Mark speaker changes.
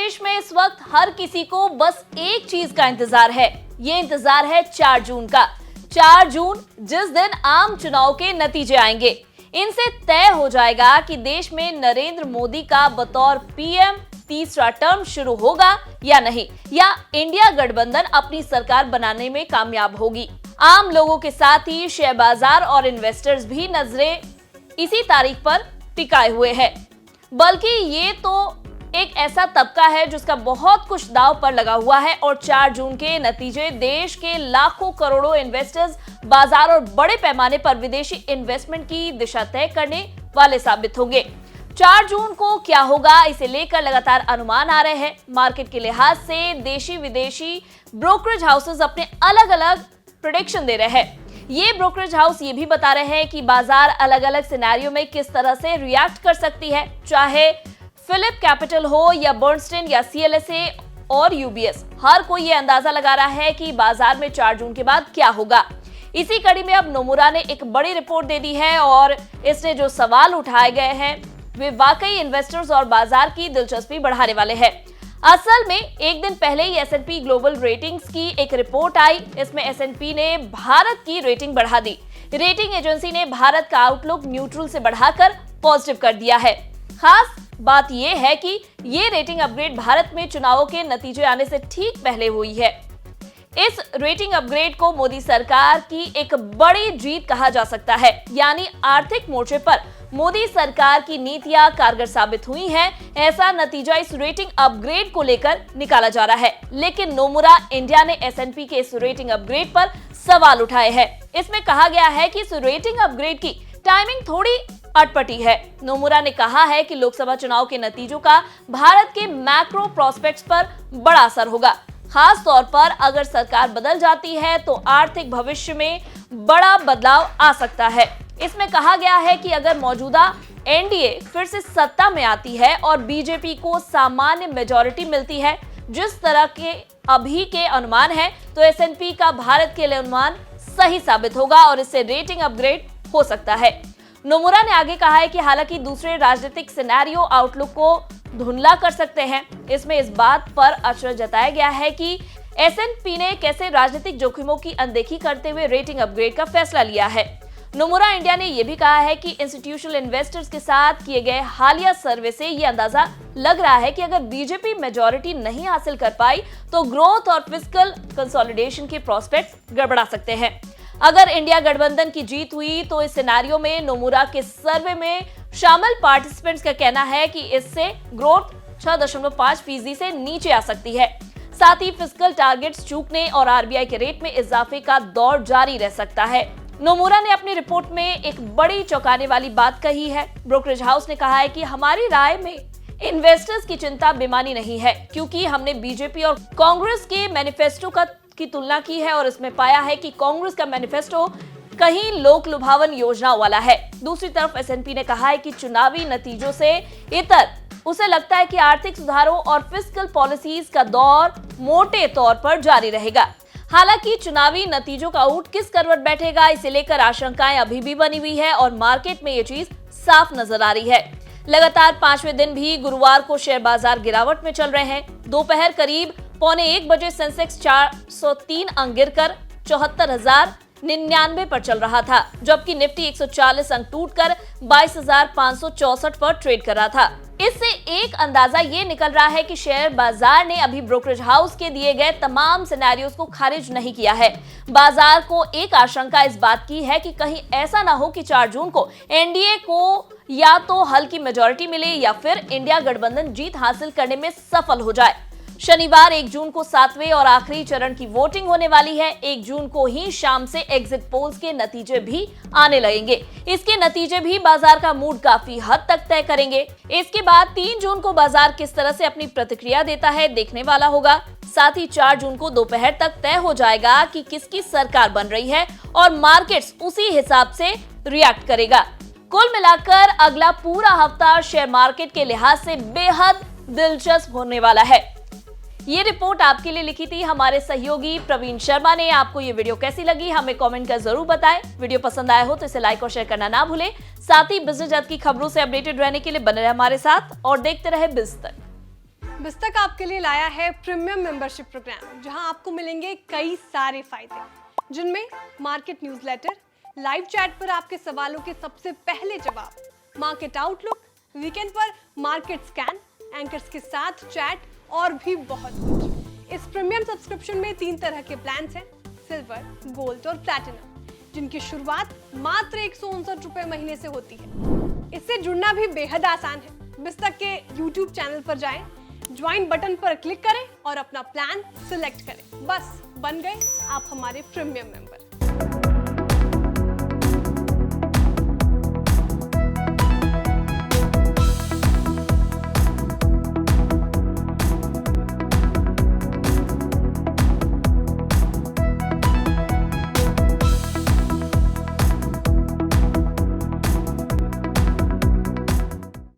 Speaker 1: देश में इस वक्त हर किसी को बस एक चीज का इंतजार है। ये इंतजार है 4 जून का। 4 जून जिस दिन आम चुनाव के नतीजे आएंगे। इनसे तय हो जाएगा कि देश में नरेंद्र मोदी का बतौर पीएम तीसरा टर्म शुरू होगा या नहीं, या इंडिया गठबंधन अपनी सरकार बनाने में कामयाब होगी। आम लोगों के साथ ही शेयर बाजार और इन्वेस्टर्स भी नजरें इसी तारीख पर टिकाए हुए हैं। बल्कि ये तो एक ऐसा तबका है जिसका बहुत कुछ दांव पर लगा हुआ है और 4 जून के नतीजे देश के लाखों करोड़ों इन्वेस्टर्स, बाजार और बड़े पैमाने पर विदेशी इन्वेस्टमेंट की दिशा तय करने वाले साबित होंगे। 4 जून को क्या होगा, इसे लेकर लगातार अनुमान आ रहे हैं। मार्केट के लिहाज से देशी विदेशी ब्रोकरेज हाउसेस अपने अलग अलग प्रेडिक्शन दे रहे हैं। ये ब्रोकरेज हाउस ये भी बता रहे हैं कि बाजार अलग अलग सिनेरियो में किस तरह से रिएक्ट कर सकती है, चाहे फिलिप कैपिटल हो या बर्नस्टीन या सीएलएसए और यूबीएस। हर कोई ये अंदाजा लगा रहा है कि बाजार में 4 जून के बाद क्या होगा। इसी कड़ी में अब नोमुरा ने एक बड़ी रिपोर्ट दे दी है और इसने जो सवाल उठाए गए हैं वे वाकई इन्वेस्टर्स और बाजार की दिलचस्पी बढ़ाने वाले हैं। असल में एक दिन पहले ही एस&पी ग्लोबल रेटिंग्स की एक रिपोर्ट आई। इसमें एस&पी ने भारत की रेटिंग बढ़ा दी। रेटिंग एजेंसी ने भारत का आउटलुक न्यूट्रल से बढ़ाकर पॉजिटिव कर दिया है। खास बात यह है कि ये रेटिंग अपग्रेड भारत में चुनावों के नतीजे आने से ठीक पहले हुई है। इस रेटिंग अपग्रेड को मोदी सरकार की एक बड़ी जीत कहा जा सकता है, यानी आर्थिक मोर्चे पर मोदी सरकार की नीतियां कारगर साबित हुई हैं। ऐसा नतीजा इस रेटिंग अपग्रेड को लेकर निकाला जा रहा है। लेकिन नोमुरा इंडिया ने एस&पी के इस रेटिंग अपग्रेड पर सवाल उठाए हैं। इसमें कहा गया है कि इस रेटिंग अपग्रेड की टाइमिंग थोड़ी अटपटी है। नोमुरा ने कहा है कि लोकसभा चुनाव के नतीजों का भारत के मैक्रो प्रोस्पेक्ट्स पर बड़ा असर होगा। खास तौर पर अगर सरकार बदल जाती है तो आर्थिक भविष्य में बड़ा बदलाव आ सकता है। इसमें कहा गया है कि अगर मौजूदा एनडीए फिर से सत्ता में आती है और बीजेपी को सामान्य मेजॉरिटी मिलती है, जिस तरह के अभी के अनुमान है, तो एस&पी का भारत के लिए अनुमान सही साबित होगा और इससे रेटिंग अपग्रेड हो सकता है। नोमुरा ने आगे कहा है कि हालांकि दूसरे राजनीतिक सिनेरियो आउटलुक को धुंधला कर सकते हैं। इसमें इस बात पर अचरज जताया गया है कि एस&पी ने कैसे राजनीतिक जोखिमों की अनदेखी करते हुए रेटिंग अपग्रेड का फैसला लिया है। नोमुरा इंडिया ने यह भी कहा है कि इंस्टीट्यूशनल इन्वेस्टर्स के साथ किए गए हालिया सर्वे से यह अंदाजा लग रहा है कि अगर बीजेपी मेजॉरिटी नहीं हासिल कर पाई तो ग्रोथ और फिस्कल कंसोलिडेशन के प्रोस्पेक्ट्स गड़बड़ा सकते हैं। अगर इंडिया गठबंधन की जीत हुई तो इस सिनेरियो में नोमुरा के सर्वे में शामिल पार्टिसिपेंट्स का कहना है कि इससे ग्रोथ 6.5% से नीचे आ सकती है। साथ ही फिस्कल टारगेट्स चूकने और आरबीआई के रेट में इजाफे का दौर जारी रह सकता है। नोमुरा ने अपनी रिपोर्ट में एक बड़ी चौंकाने वाली बात कही है। ब्रोकरेज हाउस ने कहा है कि हमारी राय में इन्वेस्टर्स की चिंता बेमानी नहीं है, क्योंकि हमने बीजेपी और कांग्रेस के मैनिफेस्टो की तुलना की है और इसमें पाया है कि कांग्रेस का मैनिफेस्टो कहीं लोक लुभावन योजनाओं वाला है। दूसरी तरफ एस&पी ने कहा है कि चुनावी नतीजों से इतर उसे लगता है कि आर्थिक सुधारों और फिस्कल पॉलिसीज का दौर मोटे तौर पर जारी रहेगा। हालांकि चुनावी नतीजों का ऊंट किस करवट बैठेगा, इसे लेकर आशंकाएं अभी भी बनी हुई है और मार्केट में ये चीज साफ नजर आ रही है। लगातार 5वें दिन भी गुरुवार को शेयर बाजार गिरावट में चल रहे हैं। दोपहर करीब 12:45 बजे सेंसेक्स 403 अंक गिरकर 74,099 पर चल रहा था, जबकि निफ्टी 140 अंक टूटकर 22,564 पर ट्रेड कर रहा था। इससे एक अंदाजा ये निकल रहा है कि शेयर बाजार ने अभी ब्रोकरेज हाउस के दिए गए तमाम सिनेरियोज को खारिज नहीं किया है। बाजार को एक आशंका इस बात की है कि कहीं ऐसा ना हो कि 4 जून को एनडीए को या तो हल्की मेजॉरिटी मिले या फिर इंडिया गठबंधन जीत हासिल करने में सफल हो जाए। शनिवार 1 जून को 7वें और आखिरी चरण की वोटिंग होने वाली है। 1 जून को ही शाम से एग्जिट पोल्स के नतीजे भी आने लगेंगे। इसके नतीजे भी बाजार का मूड काफी हद तक तय करेंगे। इसके बाद 3 जून को बाजार किस तरह से अपनी प्रतिक्रिया देता है, देखने वाला होगा। साथ ही 4 जून को दोपहर तक तय हो जाएगा कि किसकी सरकार बन रही है और मार्केट्स उसी हिसाब से रिएक्ट करेगा। कुल मिलाकर अगला पूरा हफ्ता शेयर मार्केट के लिहाज से बेहद दिलचस्प होने वाला है। ये रिपोर्ट आपके लिए लिखी थी हमारे सहयोगी प्रवीण शर्मा ने। आपको ये वीडियो कैसी लगी हमें कमेंट कर जरूर बताएं। वीडियो पसंद आया हो तो इसे लाइक और शेयर करना ना भूलें। साथ ही बिजनेस जगत की खबरों से अपडेटेड रहने के लिए बने रहे हमारे साथ और देखते रहे बिज़ तक।
Speaker 2: बिस्तक आपके लिए लाया है प्रीमियम मेंबरशिप प्रोग्राम, जहां आपको मिलेंगे कई सारे फायदे, जिनमें मार्केट न्यूज़लेटर, लाइव चैट पर आपके सवालों के सबसे पहले जवाब, मार्केट आउटलुक, वीकेंड पर मार्केट स्कैन, एंकर्स के साथ चैट और भी बहुत कुछ। इस प्रीमियम सब्सक्रिप्शन में 3 तरह के प्लान्स हैं, सिल्वर, गोल्ड और प्लैटिनम, जिनकी शुरुआत मात्र 159 रुपए महीने से होती है। इससे जुड़ना भी बेहद आसान है। बिस्तक के YouTube चैनल पर जाएं, ज्वाइन बटन पर क्लिक करें और अपना प्लान सिलेक्ट करें। बस बन गए आप हमारे प्रीमियम मेंबर।